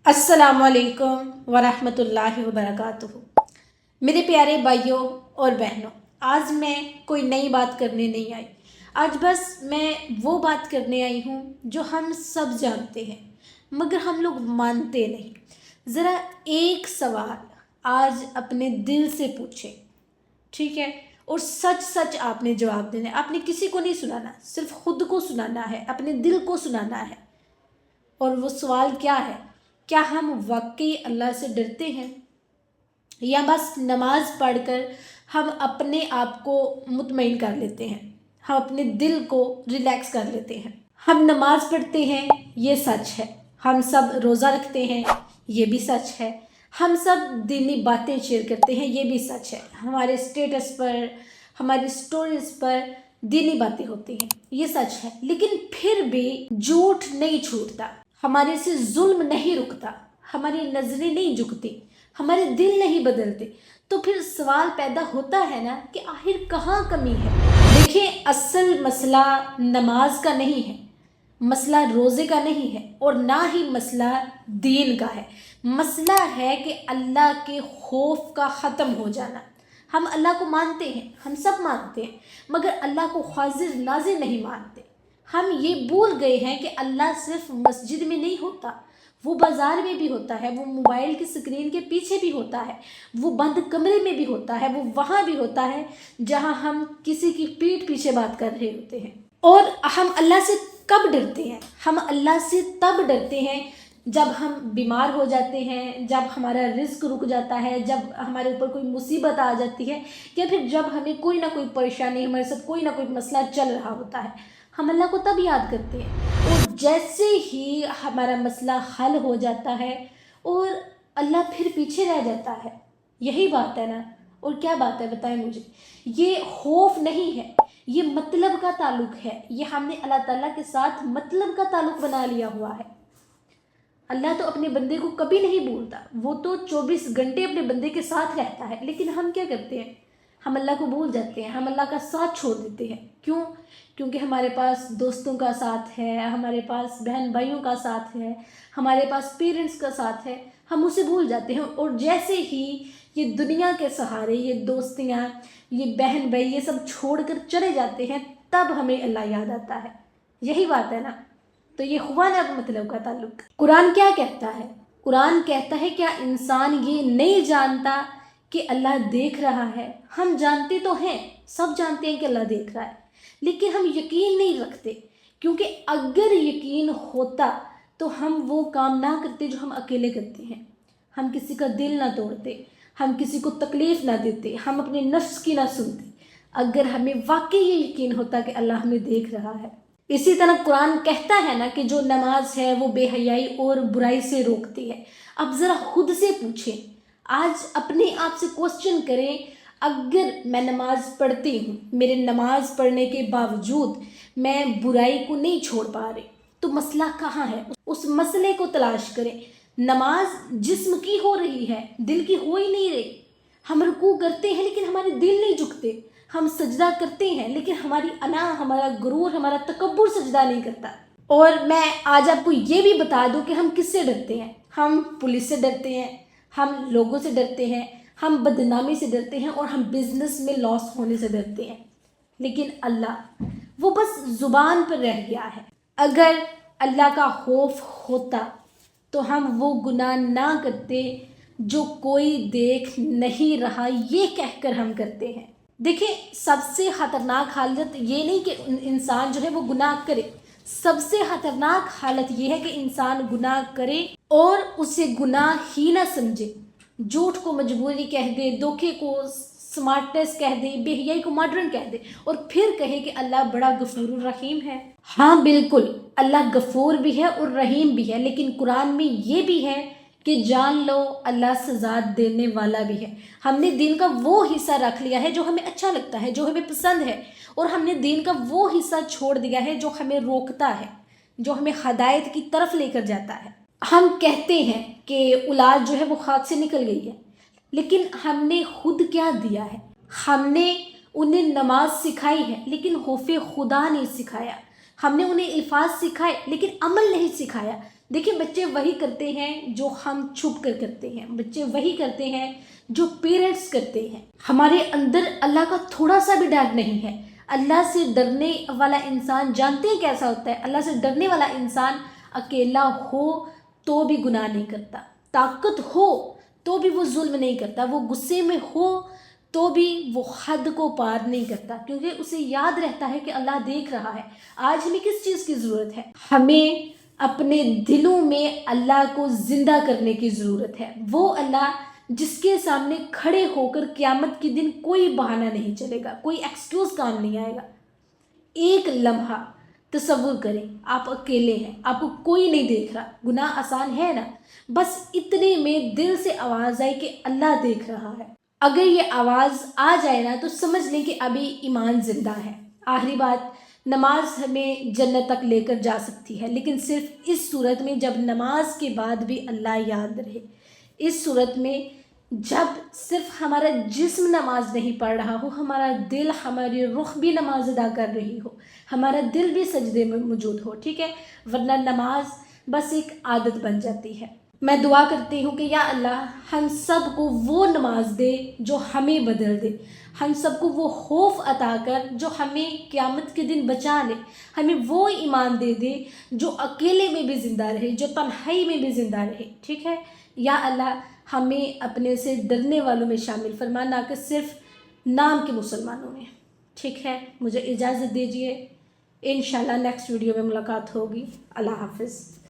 अस्सलामुअलैकुम वरहमतुल्लाहि वबरकातुहू। मेरे प्यारे भाइयों और बहनों, आज मैं कोई नई बात करने नहीं आई। आज बस मैं वो बात करने आई हूँ जो हम सब जानते हैं मगर हम लोग मानते नहीं। ज़रा एक सवाल आज अपने दिल से पूछें, ठीक है? और सच सच आपने जवाब देना है। आपने किसी को नहीं सुनाना, सिर्फ खुद को सुनाना है, अपने दिल को सुनाना है। और वो सवाल क्या है? क्या हम वाकई अल्लाह से डरते हैं या बस नमाज पढ़कर हम अपने आप को मुतमईन कर लेते हैं, हम अपने दिल को रिलैक्स कर लेते हैं। हम नमाज पढ़ते हैं, ये सच है। हम सब रोज़ा रखते हैं, ये भी सच है। हम सब दीनी बातें शेयर करते हैं, ये भी सच है। हमारे स्टेटस पर, हमारी स्टोरीज पर दीनी बातें होती हैं, ये सच है। लेकिन फिर भी झूठ नहीं छूटता, हमारे से जुल्म नहीं रुकता, हमारी नज़रें नहीं झुकती, हमारे दिल नहीं बदलते। तो फिर सवाल पैदा होता है ना कि आखिर कहाँ कमी है। देखिए, असल मसला नमाज का नहीं है, मसला रोज़े का नहीं है और ना ही मसला दीन का है। मसला है कि अल्लाह के खौफ का ख़त्म हो जाना। हम अल्लाह को मानते हैं, हम सब मानते हैं, मगर अल्लाह को हाजिर नाजिर नहीं मानते। हम ये भूल गए हैं कि अल्लाह सिर्फ मस्जिद में नहीं होता, वो बाज़ार में भी होता है, वो मोबाइल की स्क्रीन के पीछे भी होता है, वो बंद कमरे में भी होता है, वो वहाँ भी होता है जहाँ हम किसी की पीठ पीछे बात कर रहे होते हैं। और हम अल्लाह से कब डरते हैं? हम अल्लाह से तब डरते हैं जब हम बीमार हो जाते हैं, जब हमारा रिस्क रुक जाता है, जब हमारे ऊपर कोई मुसीबत आ जाती है, या फिर जब हमें कोई ना कोई परेशानी, हमारे साथ कोई ना कोई मसला चल रहा होता है। हम अल्लाह को तब याद करते हैं और जैसे ही हमारा मसला हल हो जाता है और अल्लाह फिर पीछे रह जाता है। यही बात है ना? और क्या बात है बताएं मुझे। ये खौफ नहीं है, ये मतलब का ताल्लुक़ है। ये हमने अल्लाह ताला के साथ मतलब का ताल्लुक़ बना लिया हुआ है। अल्लाह तो अपने बंदे को कभी नहीं भूलता, वो तो 24 घंटे अपने बंदे के साथ रहता है। लेकिन हम क्या करते हैं? हम अल्लाह को भूल जाते हैं, हम अल्लाह का साथ छोड़ देते हैं। क्यों? क्योंकि हमारे पास दोस्तों का साथ है, हमारे पास बहन भाइयों का साथ है, हमारे पास पेरेंट्स का साथ है, हम उसे भूल जाते हैं। और जैसे ही ये दुनिया के सहारे, ये दोस्तियाँ, ये बहन भाई, ये सब छोड़कर चले जाते हैं, तब हमें अल्लाह याद आता है। यही बात है ना? तो ये हुआ ना मतलब का ताल्लुक। कुरान क्या कहता है? कुरान कहता है क्या इंसान ये नहीं जानता कि अल्लाह देख रहा है? हम जानते तो हैं, सब जानते हैं कि अल्लाह देख रहा है, लेकिन हम यकीन नहीं रखते। क्योंकि अगर यकीन होता तो हम वो काम ना करते जो हम अकेले करते हैं। हम किसी का दिल ना तोड़ते, हम किसी को तकलीफ़ ना देते, हम अपने नफ्स की ना सुनते, अगर हमें वाकई ये यकीन होता कि अल्लाह हमें देख रहा है। इसी तरह कुरान कहता है ना कि जो नमाज है वो बेहयाई और बुराई से रोकती है। अब ज़रा खुद से पूछें, आज अपने आप से क्वेश्चन करें, अगर मैं नमाज पढ़ती हूँ, मेरे नमाज पढ़ने के बावजूद मैं बुराई को नहीं छोड़ पा रही, तो मसला कहाँ है? उस मसले को तलाश करें। नमाज जिस्म की हो रही है, दिल की हो ही नहीं रही। हम रुकू करते हैं लेकिन हमारे दिल नहीं झुकते, हम सजदा करते हैं लेकिन हमारी अना, हमारा गुरूर, हमारा तकब्बुर सजदा नहीं करता। और मैं आज आपको ये भी बता दूं कि हम किससे डरते हैं। हम पुलिस से डरते हैं, हम लोगों से डरते हैं, हम बदनामी से डरते हैं और हम बिजनेस में लॉस होने से डरते हैं। लेकिन अल्लाह वो बस ज़ुबान पर रह गया है। अगर अल्लाह का खौफ होता तो हम वो गुनाह ना करते जो कोई देख नहीं रहा, ये कहकर हम करते हैं। देखिए, सबसे ख़तरनाक हालत ये नहीं कि इंसान जो है वो गुनाह करे, सबसे ख़तरनाक हालत ये है कि इंसान गुनाह करे और उसे गुनाह ही ना समझे, झूठ को मजबूरी कह दे, धोखे को स्मार्टनेस कह दे, बेहयाई को मॉडर्न कह दे और फिर कहे कि अल्लाह बड़ा गफूर रहीम है। हाँ बिल्कुल, अल्लाह गफूर भी है और रहीम भी है, लेकिन कुरान में ये भी है कि जान लो अल्लाह सज़ा देने वाला भी है। हमने दीन का वो हिस्सा रख लिया है जो हमें अच्छा लगता है, जो हमें पसंद है, और हमने दीन का वो हिस्सा छोड़ दिया है जो हमें रोकता है, जो हमें हदायत की तरफ लेकर जाता है। हम कहते हैं कि औलाद जो है वो हाथ से निकल गई है, लेकिन हमने खुद क्या दिया है? हमने उन्हें नमाज सिखाई है लेकिन खौफ खुदा नहीं सिखाया। हमने उन्हें अल्फाज सिखाए लेकिन अमल नहीं सिखाया। دیکھیں بچے وہی کرتے ہیں جو ہم چھپ کر کرتے ہیں، بچے وہی کرتے ہیں جو پیرنٹس کرتے ہیں۔ ہمارے اندر اللہ کا تھوڑا سا بھی ڈر نہیں ہے۔ اللہ سے ڈرنے والا انسان جانتے ہیں کیسا ہوتا ہے؟ اللہ سے ڈرنے والا انسان اکیلا ہو تو بھی گناہ نہیں کرتا، طاقت ہو تو بھی وہ ظلم نہیں کرتا، وہ غصے میں ہو تو بھی وہ حد کو پار نہیں کرتا، کیونکہ اسے یاد رہتا ہے کہ اللہ دیکھ رہا ہے۔ آج ہمیں کس چیز کی ضرورت ہے؟ ہمیں اپنے دلوں میں اللہ کو زندہ کرنے کی ضرورت ہے، وہ اللہ جس کے سامنے کھڑے ہو کر قیامت کے دن کوئی بہانہ نہیں چلے گا، کوئی ایکسکیوز کام نہیں آئے گا۔ ایک لمحہ تصور کریں، آپ اکیلے ہیں، آپ کو کوئی نہیں دیکھ رہا، گناہ آسان ہے نا؟ بس اتنے میں دل سے آواز آئی کہ اللہ دیکھ رہا ہے۔ اگر یہ آواز آ جائے نا تو سمجھ لیں کہ ابھی ایمان زندہ ہے۔ آخری بات، نماز ہمیں جنت تک لے کر جا سکتی ہے، لیکن صرف اس صورت میں جب نماز کے بعد بھی اللہ یاد رہے، اس صورت میں جب صرف ہمارا جسم نماز نہیں پڑھ رہا ہو، ہمارا دل، ہماری روح بھی نماز ادا کر رہی ہو، ہمارا دل بھی سجدے میں موجود ہو، ٹھیک ہے؟ ورنہ نماز بس ایک عادت بن جاتی ہے۔ میں دعا کرتی ہوں کہ یا اللہ ہم سب کو وہ نماز دے جو ہمیں بدل دے، ہم سب کو وہ خوف عطا کر جو ہمیں قیامت کے دن بچا لے، ہمیں وہ ایمان دے دے جو اکیلے میں بھی زندہ رہے، جو تنہائی میں بھی زندہ رہے، ٹھیک ہے؟ یا اللہ ہمیں اپنے سے ڈرنے والوں میں شامل فرما، نہ کہ صرف نام کے مسلمانوں میں، ٹھیک ہے؟ مجھے اجازت دیجیے، انشاءاللہ نیکسٹ ویڈیو میں ملاقات ہوگی۔ اللہ حافظ۔